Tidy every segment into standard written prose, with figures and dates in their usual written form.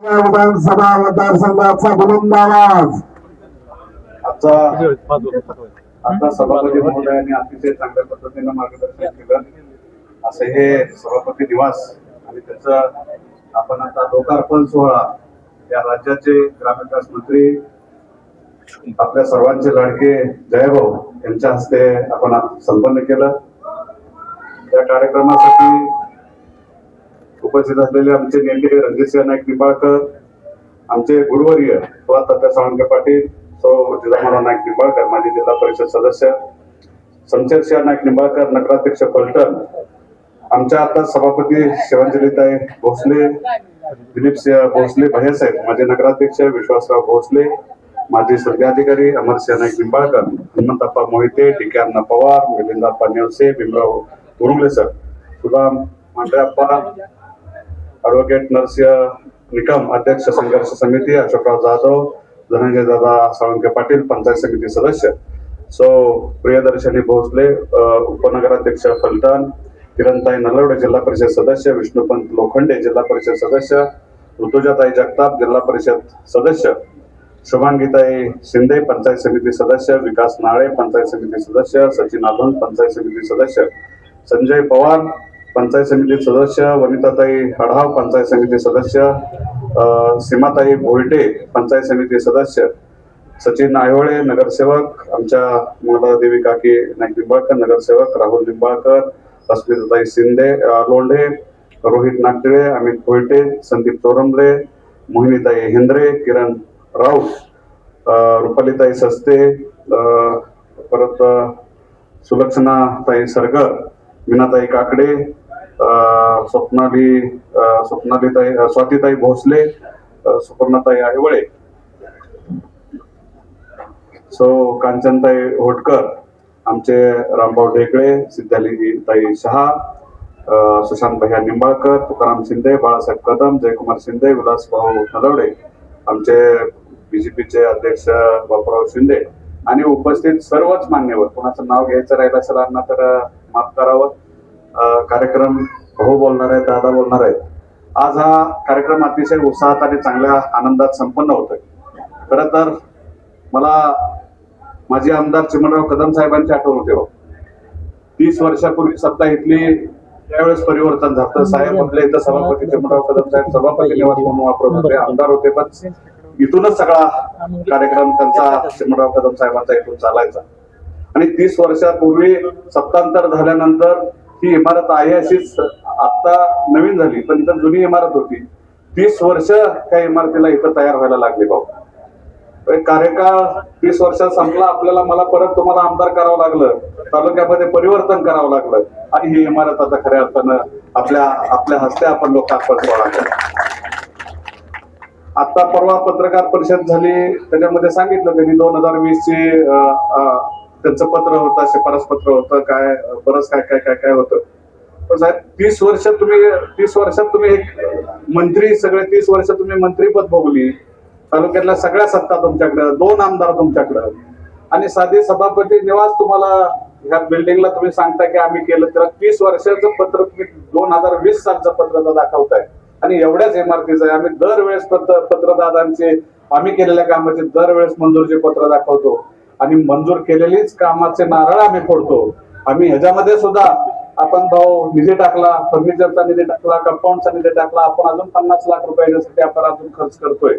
विधानसभा मतदारसंघाचा बुलंद आवाज. आता सभापती महोदयांनी अतिशय चांगल्या पद्धतीने मार्गदर्शन केलं. असे हे सभापती निवास आणि त्याचं आपण आता लोकार्पण सोहळा या राज्याचे ग्रामविकास मंत्री आपल्या सर्वांचे लाडके जयभाऊ यांच्या हस्ते आपण संपन्न केलं. या कार्यक्रमासाठी उपस्थित असलेले आमचे नेते रणजितसिंह नाईक निंबाळकर, आमचे गुरुवर्य तात्या साळुंखे पाटील, सौ जिजामाराव नाईक निंबाळकर माजी जिल्हा परिषद सदस्य, शमशेरसिंह नाईक निंबाळकर नगराध्यक्ष फलटण, आमच्या आता सभापती शिवांजलीताई भोसले, दिलीपसिंह भोसले भैयासाहेब माजी नगराध्यक्ष, विश्वासराव भोसले माजी सदस्याधिकारी, अमरसिंह नाईक निंबाळकर, हनुमंतप्पा मोहिते, डी.के. अण्णा पवार, मिलिंदप्पा नेवसे, भीमराव उरुंगले सर, सुदाम मांढरेप्पा, ॲडव्होकेट नरसिंह निकम अध्यक्ष संघर्ष समिती, अशोकराव जाधव, धनंजय दादा साळुंखे पाटील पंचायत समिती सदस्य, सौ प्रियदर्शनी भोसले उपनगराध्यक्ष फलटण, किरणताई नलवडे जिल्हा परिषद सदस्य, विष्णुपंत लोखंडे जिल्हा परिषद सदस्य, ऋतुजाताई जगताप जिल्हा परिषद सदस्य, शुभांगीताई शिंदे पंचायत समिती सदस्य, विकास नाळे पंचायत समिती सदस्य, सचिन आधुन पंचायत समिती सदस्य, संजय पवार पंचायत समिती सदस्य, वनिताताई अढाव पंचायत समिती सदस्य, सीमाताई भोयटे पंचायत समिती सदस्य, सचिन आयोळे नगरसेवक, आमच्या मंगलादेवी काकी नाईक निंबाळकर नगरसेवक, राहुल निंबाळकर, अस्मिताताई शिंदे लोंढे, रोहित नागटिळे, अमित भोयटे, संदीप चोरंबले, मोहिनीताई हेंद्रे, किरण राऊत, रुपालीताई सस्ते, परत सुलक्षणाताई सरगर, मीनाताई काकडे, स्वप्नालीताई स्वातीताई भोसले, सुपर्णाताई आयवळे, सौ कांचनताई होटकर, आमचे रामभाऊ ढेकळे, सिद्धालीताई शहा, सुशांत भैया निंबाळकर, तुकाराम शिंदे, बाळासाहेब कदम, जयकुमार शिंदे, विलासभाऊ नलवडे, आमचे बीजेपीचे अध्यक्ष बापूराव शिंदे आणि उपस्थित सर्वच मान्यवर. कोणाचं नाव घ्यायचं राहिलं असेल तर माफ करावं. कार्यक्रम भाऊ बोलणार आहेत, दादा बोलणार आहेत. आज हा कार्यक्रम अतिशय उत्साहात आणि चांगल्या आनंदात संपन्न होतोय. खरं तर मला माजी आमदार चिमणराव कदम साहेबांची आठवण होते. 30 वर्षापूर्वी सत्ता इथली त्यावेळेस परिवर्तन झालं. साहेब आपल्या इथं सभापती चिमणराव कदम साहेब सभापती निवास म्हणून वापरत होते, आमदार होते, पण इथूनच सगळा कार्यक्रम त्यांचा चिमणराव कदम साहेबांचा इथून चालायचा. आणि 30 वर्षापूर्वी सत्तांतर झाल्यानंतर ही इमारत आहे अशीच आता नवीन झाली, पण इथं जुनी इमारत होती. 30 वर्ष त्या इमारतीला इथं तयार व्हायला लागली. भाऊ कार्यकाळ 30 वर्षात संपला. आपल्याला मला परत तुम्हाला आमदार करावं लागलं, तालुक्यामध्ये परिवर्तन करावं लागलं आणि ही इमारत आता खऱ्या अर्थानं आपल्या हस्ते आपण लोकार्पण सोहळा केला. आता परवा पत्रकार परिषद झाली, त्याच्यामध्ये सांगितलं त्यांनी 2020 ची त्यांचं पत्र होतं, शिफारस पत्र होतं, काय बरंच काय होतं. पण साहेब 30 वर्षात तुम्ही एक मंत्री, सगळे 30 वर्ष तुम्ही मंत्रीपद भोगली, तालुक्यातल्या सगळ्या सत्ता तुमच्याकडे, 2 आमदार तुमच्याकडे आणि साधी सभापती निवास तुम्हाला ह्या बिल्डिंगला तुम्ही सांगता की आम्ही केलं. त्याला 30 वर्षाचं पत्र तुम्ही 2020 सालचं पत्र दाखवताय आणि एवढ्याच इमारतीचं आहे. आम्ही दरवेळेस पत्रदारांचे आम्ही केलेल्या कामाचे दरवेळेस मंजूरचे पत्र दाखवतो आणि मंजूर केलेलीच कामाचे नारळ आम्ही फोडतो. आम्ही ह्याच्यामध्ये सुद्धा आपण भाऊ निधी टाकला, फर्निचरचा निधी टाकला, कंपाऊंडचा निधी टाकला, आपण अजून 50 लाख रुपयासाठी आपण अजून खर्च करतोय.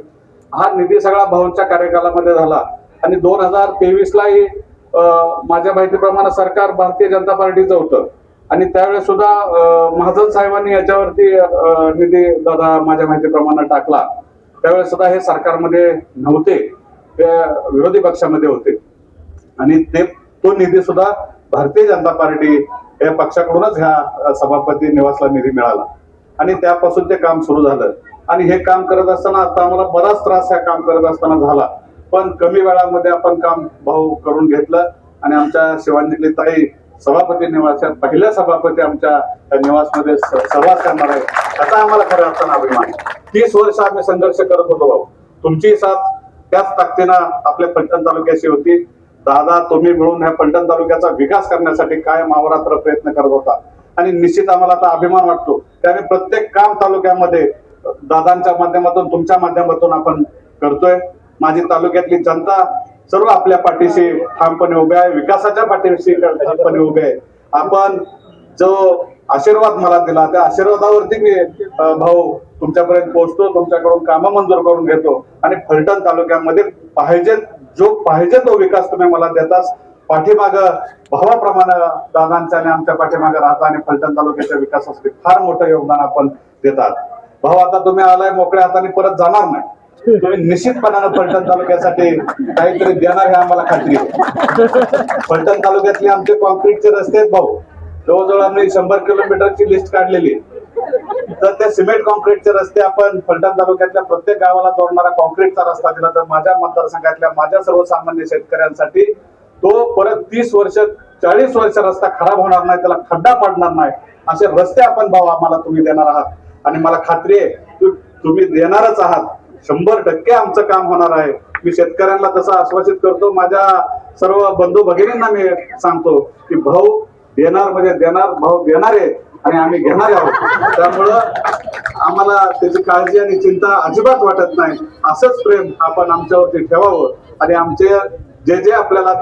हा निधी सगळा भाऊंच्या कार्यकालामध्ये झाला आणि 2023 लाही माझ्या माहितीप्रमाणे सरकार भारतीय जनता पार्टीचं होतं आणि त्यावेळेस सुद्धा महाजन साहेबांनी याच्यावरती निधी दादा माझ्या माहितीप्रमाणे टाकला. त्यावेळेस सुद्धा हे सरकारमध्ये नव्हते, ते विरोधी पक्षामध्ये होते आणि तो निधी सुद्धा भारतीय जनता पार्टी या पक्षाकडूनच ह्या सभापती निवासला निधी मिळाला आणि त्यापासून ते काम सुरू झालं. आणि हे काम करत असताना आता आम्हाला बराच त्रास ह्या काम करत असताना झाला, पण कमी वेळामध्ये आपण काम भाऊ करून घेतलं आणि आमच्या शिवांजली ताई सभापती निवासात पहिल्या सभापती आमच्या निवासमध्ये सहभाग करणार आहे, त्याचा आम्हाला खऱ्या अर्थानं अभिमान. 30 वर्ष आम्ही संघर्ष करत होतो भाऊ. तुमची साथ त्याच ताकदीनं आपल्या फलटण तालुक्याची होती. दादा तुम्ही मिळून ह्या फलटण तालुक्याचा विकास करण्यासाठी कायम अहोरात्र प्रयत्न करत होता आणि निश्चित आम्हाला आता अभिमान वाटतो. त्याने प्रत्येक काम तालुक्यामध्ये दादांच्या माध्यमातून, तुमच्या माध्यमातून आपण करतोय. माझी तालुक्यातली जनता सर्व आपल्या पाठीशी ठामपणे उभे आहे, विकासाच्या पाठीशी ठामपणे उभे आहे. आपण जो आशीर्वाद मला दिला त्या आशीर्वादावरती मी भाऊ तुमच्यापर्यंत पोहोचतो, तुमच्याकडून कामं मंजूर करून घेतो आणि फलटण तालुक्यामध्ये पाहिजे तो विकास तुम्ही मला देताच. पाठीमाग भावाप्रमाणे दादांच्या आणि आमच्या पाठीमागे राहता आणि फलटण तालुक्याच्या विकासासाठी फार मोठं योगदान आपण देतात. भाऊ आता तुम्ही आलाय मोकळ्या हाताने परत जाणार नाही, तुम्ही निश्चितपणानं फलटण तालुक्यासाठी काहीतरी देणार हे आम्हाला खात्री आहे. फलटण तालुक्यातले आमचे कॉन्क्रीटचे रस्ते आहेत भाऊ, जवळजवळ आम्ही 100 किलोमीटरची लिस्ट काढलेली. तर ते सिमेंट कॉन्क्रीटचे रस्ते आपण फलटण तालुक्यातल्या प्रत्येक गावाला जोडणारा कॉन्क्रीटचा रस्ता दिला तर माझ्या मतदारसंघातल्या माझ्या सर्वसामान्य शेतकऱ्यांसाठी तो परत 30 वर्ष 40 वर्ष रस्ता खराब होणार नाही, त्याला खड्डा पडणार नाही असे रस्ते आपण भाऊ आम्हाला तुम्ही देणार आहात. आणि मला खात्री आहे तुम्ही देणारच आहात. 100% आमचं काम होणार आहे. मी शेतकऱ्यांना तसं आश्वासित करतो. माझ्या सर्व बंधू भगिनींना मी सांगतो की भाऊ देणार म्हणजे देणार, भाऊ देणार आहे आणि आम्ही घेणार आहोत. त्यामुळं आम्हाला त्याची काळजी आणि चिंता अजिबात वाटत नाही. असंच प्रेम आपण आमच्यावरती ठेवावं आणि आमचे जे आपल्याला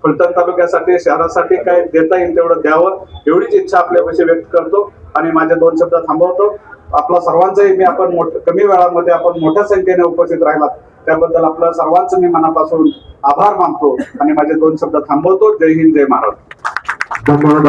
फलटण तालुक्यासाठी शहरासाठी काय देता येईल तेवढं द्यावं एवढीच इच्छा आपल्यापाशी व्यक्त करतो आणि माझे 2 शब्द थांबवतो. आपला सर्वांचाही मी आपण कमी वेळामध्ये आपण मोठ्या संख्येने उपस्थित राहिलात त्याबद्दल आपलं सर्वांचं मी मनापासून आभार मानतो आणि माझे 2 शब्द थांबवतो. जय हिंद, जय महाराष्ट्र. धन्यवाद.